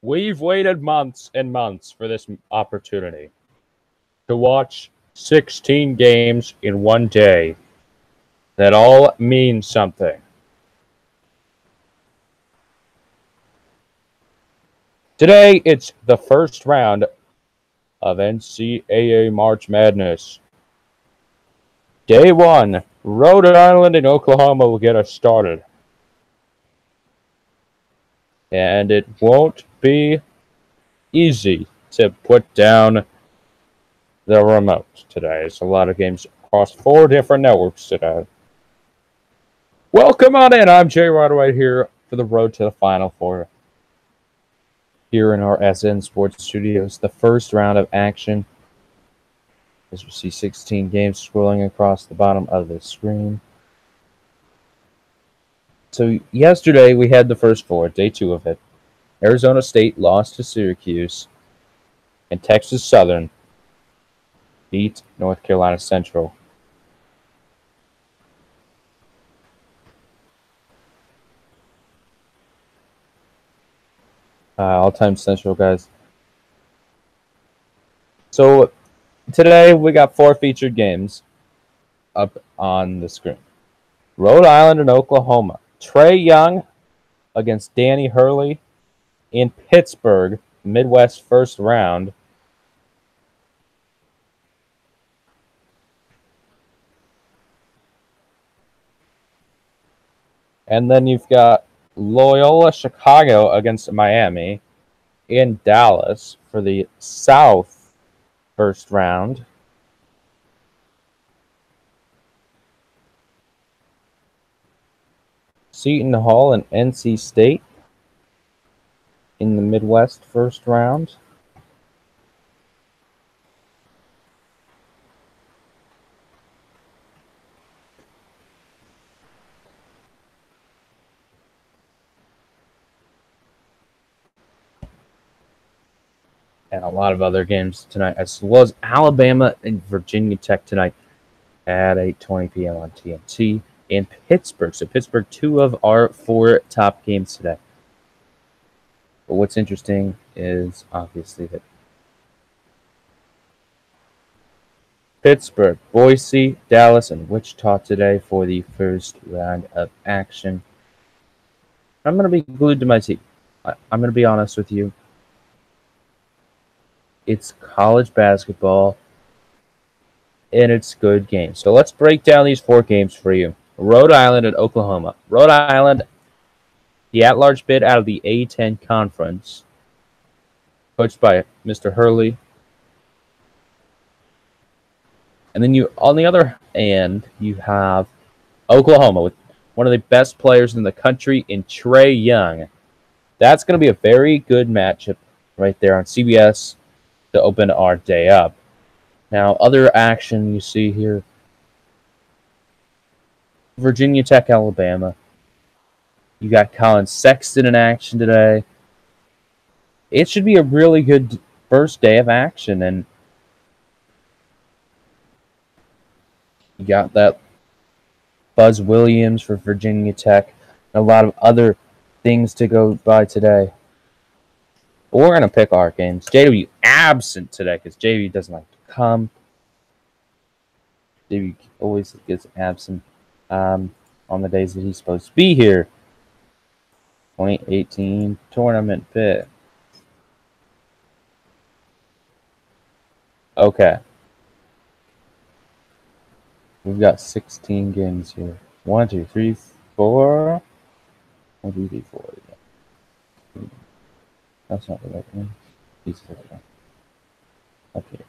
We've waited months and months for this opportunity to watch 16 games in one day that all mean something. Today, it's the first round of NCAA March Madness. Day 1, Rhode Island and Oklahoma will get us started. And it won't be easy to put down the remote today. It's a lot of games across 4 different networks today. Welcome on in. I'm Jay Rodway here for the road to the Final Four. Here in our SN Sports Studios, the first round of action. As you see 16 games scrolling across the bottom of the screen. So yesterday we had the first 4, day 2 of it. Arizona State lost to Syracuse, and Texas Southern beat North Carolina Central. All-time Central, guys. So today we got 4 featured games up on the screen. Rhode Island and Oklahoma. Trae Young against Danny Hurley in Pittsburgh, Midwest first round. And then you've got Loyola Chicago against Miami in Dallas for the South first round. Seton Hall and NC State in the Midwest first round. And a lot of other games tonight, as well as Alabama and Virginia Tech tonight at 8:20 p.m. on TNT in Pittsburgh. So Pittsburgh, 2 of our 4 top games today. But what's interesting is obviously that Pittsburgh, Boise, Dallas, and Wichita today for the first round of action. I'm going to be glued to my TV. I'm going to be honest with you. It's college basketball, and it's good games. So let's break down these 4 games for you. Rhode Island and Oklahoma. Rhode Island, the at-large bid out of the A-10 conference, coached by Mr. Hurley. And then on the other hand, you have Oklahoma with one of the best players in the country in Trae Young. That's going to be a very good matchup right there on CBS to open our day up. Now, other action you see here. Virginia Tech, Alabama. You got Colin Sexton in action today. It should be a really good first day of action. And you got that Buzz Williams for Virginia Tech. And a lot of other things to go by today. But we're going to pick our games. JW absent today because JW doesn't like to come. JW always gets absent on the days that he's supposed to be here. 2018 tournament pick. Okay. We've got 16 games here. 1, 2, 3, 4. 1, 2, 3, 4. That's not the right one. These are the right one. Up here.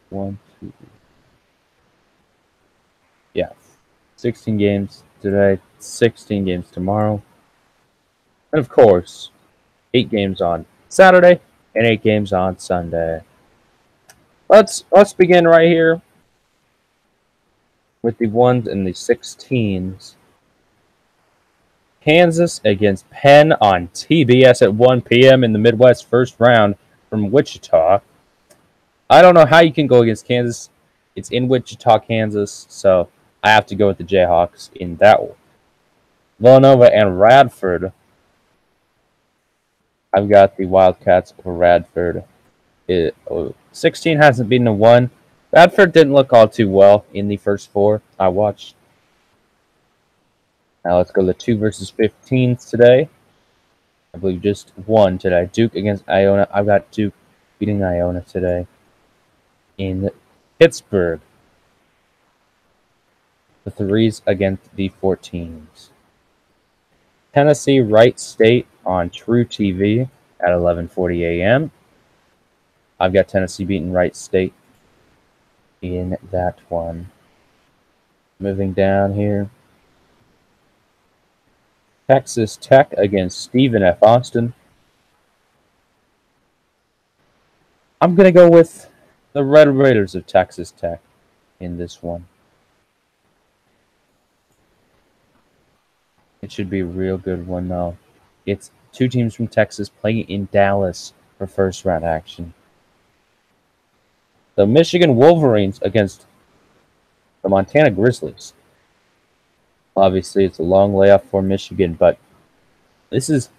1, 2, 3. Yeah. 16 games today, 16 games tomorrow. And of course, 8 games on Saturday and 8 games on Sunday. Let's begin right here with the 1s and the 16s. Kansas against Penn on TBS at 1 p.m. in the Midwest first round from Wichita. I don't know how you can go against Kansas. It's in Wichita, Kansas, so I have to go with the Jayhawks in that one. Villanova and Radford. I've got the Wildcats of Radford. 16 hasn't beaten a 1. Radford didn't look all too well in the first 4 I watched. Now let's go to the 2 versus 15s today. I believe just 1 today. Duke against Iona. I've got Duke beating Iona today in Pittsburgh. The 3s against the 14s. Tennessee Wright State on True TV at 11:40 a.m. I've got Tennessee beating Wright State in that one. Moving down here. Texas Tech against Stephen F. Austin. I'm going to go with the Red Raiders of Texas Tech in this one. It should be a real good one, though. It's 2 teams from Texas playing in Dallas for first-round action. The Michigan Wolverines against the Montana Grizzlies. Obviously, it's a long layoff for Michigan, but this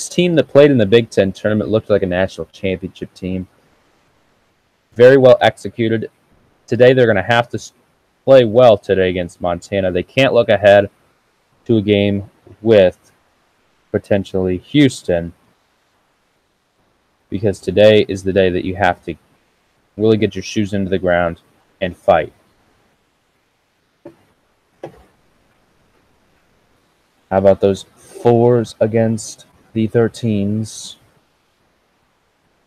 team that played in the Big Ten tournament looked like a national championship team. Very well executed. Today, they're going to have to play well today against Montana. They can't look ahead to a game with potentially Houston, because today is the day that you have to really get your shoes into the ground and fight. How about those 4s against the 13s?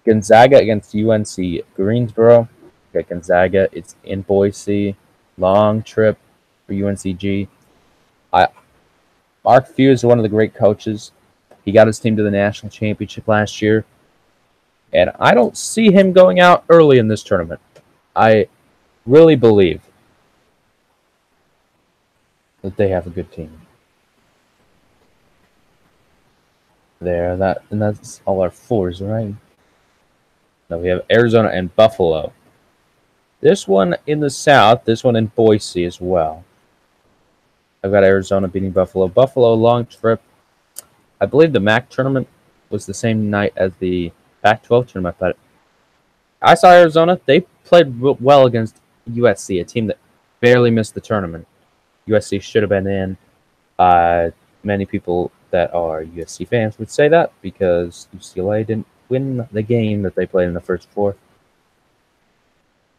Gonzaga against UNC Greensboro. Okay, Gonzaga, it's in Boise. Long trip for UNCG. Mark Few is one of the great coaches. He got his team to the national championship last year. And I don't see him going out early in this tournament. I really believe that they have a good team. There, that's all our 4s, right? Now we have Arizona and Buffalo. This one in the South, this one in Boise as well. I've got Arizona beating Buffalo. Buffalo, long trip. I believe the MAC tournament was the same night as the Pac-12 tournament, but I saw Arizona. They played well against USC, a team that barely missed the tournament. USC should have been in. Many people that are USC fans would say that because UCLA didn't win the game that they played in the first 4.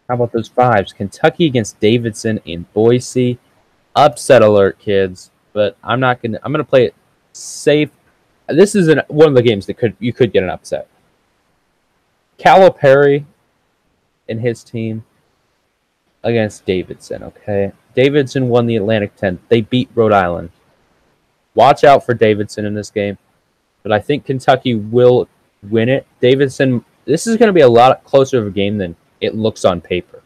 How about those 5s? Kentucky against Davidson in Boise. Upset alert, kids. But I'm gonna play it safe. This is one of the games that you could get an upset. Calipari and his team against Davidson. Okay, Davidson won the Atlantic 10. They beat Rhode Island. Watch out for Davidson in this game, but I think Kentucky will win it. Davidson. This is going to be a lot closer of a game than it looks on paper.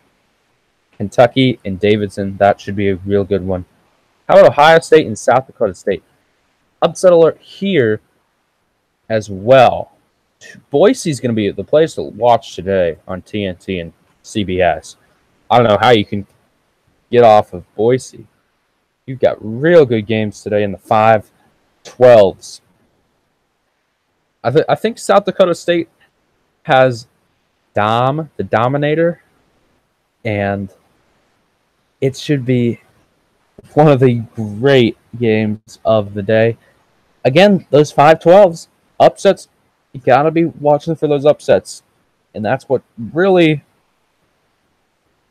Kentucky and Davidson, that should be a real good one. How about Ohio State and South Dakota State? Upset alert here as well. Boise's going to be the place to watch today on TNT and CBS. I don't know how you can get off of Boise. You've got real good games today in the 5-12s. I think South Dakota State has the Dominator, and it should be one of the great games of the day. Again, those 5-12s, upsets, you got to be watching for those upsets. And that's what really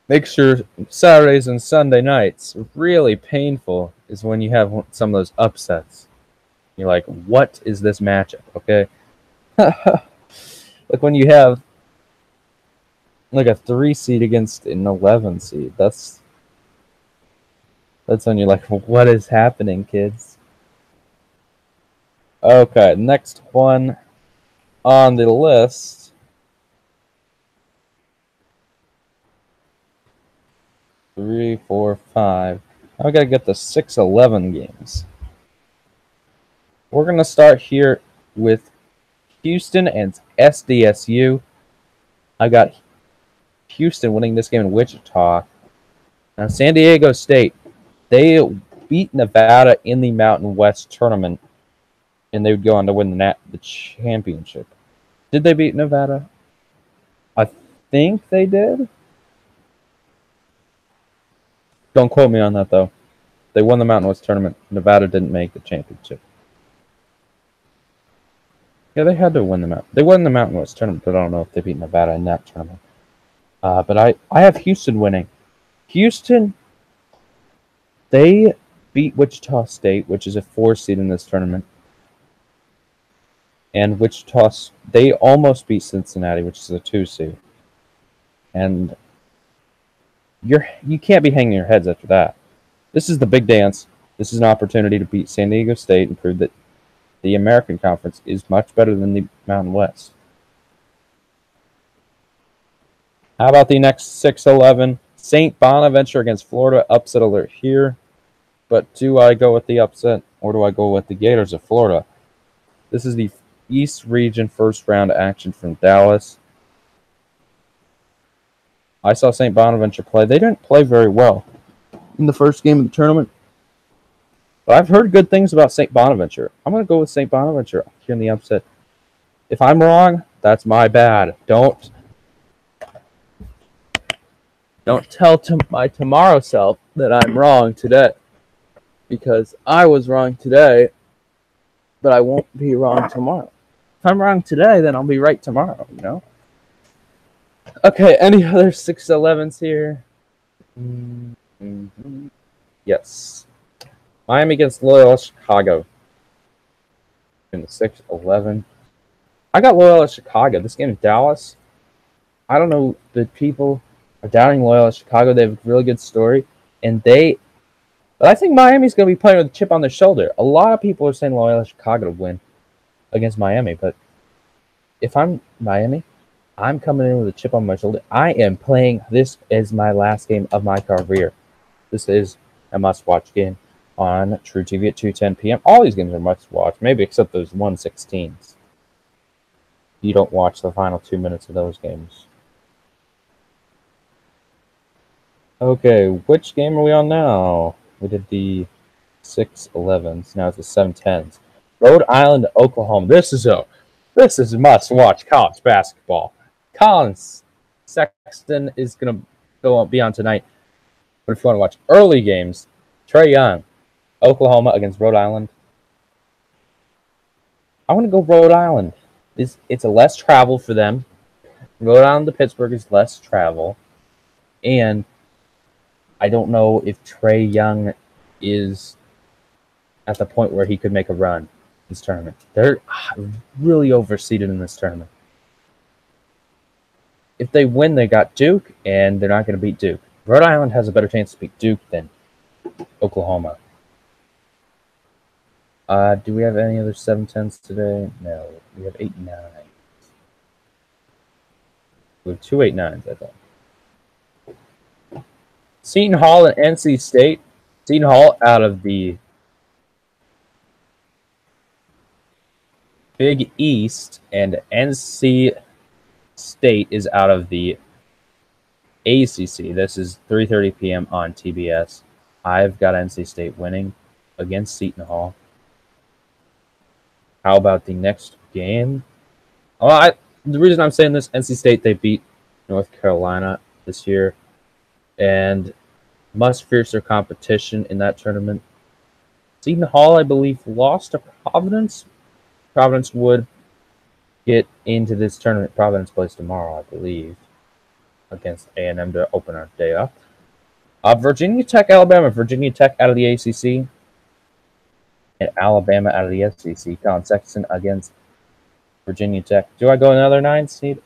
makes your Saturdays and Sunday nights really painful, is when you have some of those upsets. You're like, what is this matchup, okay? Like when you have like a 3 seed against an 11 seed. That's when you're like, what is happening, kids? Okay, next one on the list. 3, 4, 5. Now we gotta get the 6-11 games. We're gonna start here with Houston and SDSU. I got Houston winning this game in Wichita. Now San Diego State, they beat Nevada in the Mountain West tournament. and they would go on to win the championship. Did they beat Nevada? I think they did. Don't quote me on that, though. They won the Mountain West tournament. Nevada didn't make the championship. Yeah, they had to win the Mountain. They won the Mountain West tournament, but I don't know if they beat Nevada in that tournament. But I have Houston winning. Houston, they beat Wichita State, which is a 4 seed in this tournament. And Wichita, they almost beat Cincinnati, which is a 2 seed. And you can't be hanging your heads after that. This is the big dance. This is an opportunity to beat San Diego State and prove that the American Conference is much better than the Mountain West. How about the next 6-11? St. Bonaventure against Florida. Upset alert here. But do I go with the upset or do I go with the Gators of Florida? This is the East Region first round action from Dallas. I saw St. Bonaventure play. They didn't play very well in the first game of the tournament. But I've heard good things about St. Bonaventure. I'm going to go with St. Bonaventure here in the upset. If I'm wrong, that's my bad. Don't tell my tomorrow self that I'm wrong today. Because I was wrong today, but I won't be wrong tomorrow. If I'm wrong today, then I'll be right tomorrow, you know? Okay, any other 6-11s here? Mm-hmm. Yes. Miami against Loyola Chicago. In the 6-11. I got Loyola Chicago. This game in Dallas. I don't know. The people are doubting Loyola Chicago. They have a really good story. But I think Miami's going to be playing with a chip on their shoulder. A lot of people are saying Loyola Chicago to win against Miami. But if I'm Miami, I'm coming in with a chip on my shoulder. I am playing. This is my last game of my career. This is a must-watch game on True TV at 2:10 p.m. All these games are must-watch, maybe except those 1/16s. You don't watch the final 2 minutes of those games. Okay, which game are we on now? We did the 6-11s. Now it's the 7-10s. Rhode Island, Oklahoma. This is must-watch college basketball. Colin Sexton is going to be on tonight. But if you want to watch early games, Trae Young, Oklahoma against Rhode Island. I want to go Rhode Island. It's a less travel for them. Rhode Island to Pittsburgh is less travel. And I don't know if Trae Young is at the point where he could make a run in this tournament. They're really overseeded in this tournament. If they win, they got Duke, and they're not going to beat Duke. Rhode Island has a better chance to beat Duke than Oklahoma. Do we have any other 7-10s today? No. We have 8-9s. We have 2 8-9s, I think. Seton Hall and NC State. Seton Hall out of the Big East, and NC State is out of the ACC. This is 3:30 p.m. on TBS. I've got NC State winning against Seton Hall. How about the next game? The reason I'm saying this, NC State, they beat North Carolina this year and much fiercer competition in that tournament. Seton Hall, I believe, lost to Providence. Providence would get into this tournament. Providence plays tomorrow, I believe, against A&M to open our day up. Virginia Tech, Alabama. Virginia Tech out of the ACC. And Alabama out of the SEC. Colin Sexton against Virginia Tech. Do I go another 9 seed?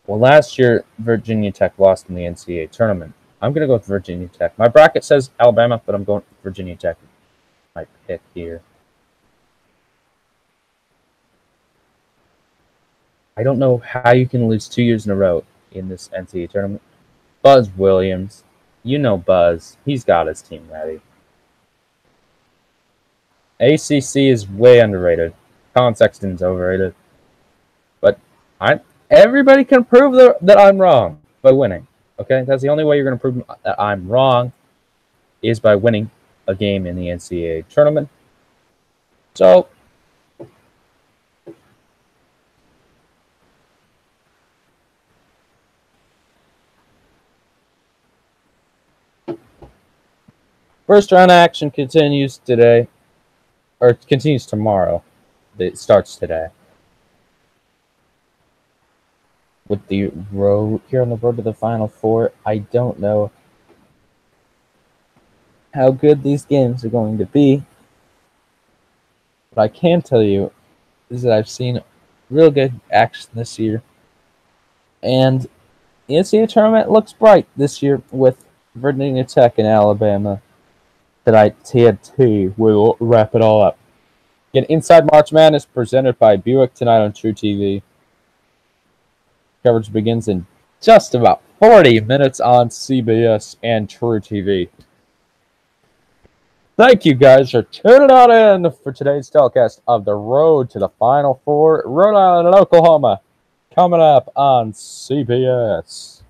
Well, last year, Virginia Tech lost in the NCAA tournament. I'm going to go with Virginia Tech. My bracket says Alabama, but I'm going with Virginia Tech. My pick here. I don't know how you can lose 2 years in a row in this NCAA tournament. Buzz Williams. You know Buzz. He's got his team ready. ACC is way underrated. Colin Sexton's overrated. But everybody can prove that I'm wrong by winning. Okay? That's the only way you're going to prove that I'm wrong is by winning a game in the NCAA tournament. So, First round action continues today, or continues tomorrow. It starts today. With the road here on the road to the Final Four, I don't know how good these games are going to be. But I can tell you is that I've seen real good action this year. And the NCAA tournament looks bright this year with Virginia Tech and Alabama. Tonight, TNT will wrap it all up. Again, Inside March Madness presented by Buick tonight on True TV. Coverage begins in just about 40 minutes on CBS and True TV. Thank you guys for tuning on in for today's telecast of the road to the Final Four, Rhode Island and Oklahoma, coming up on CBS.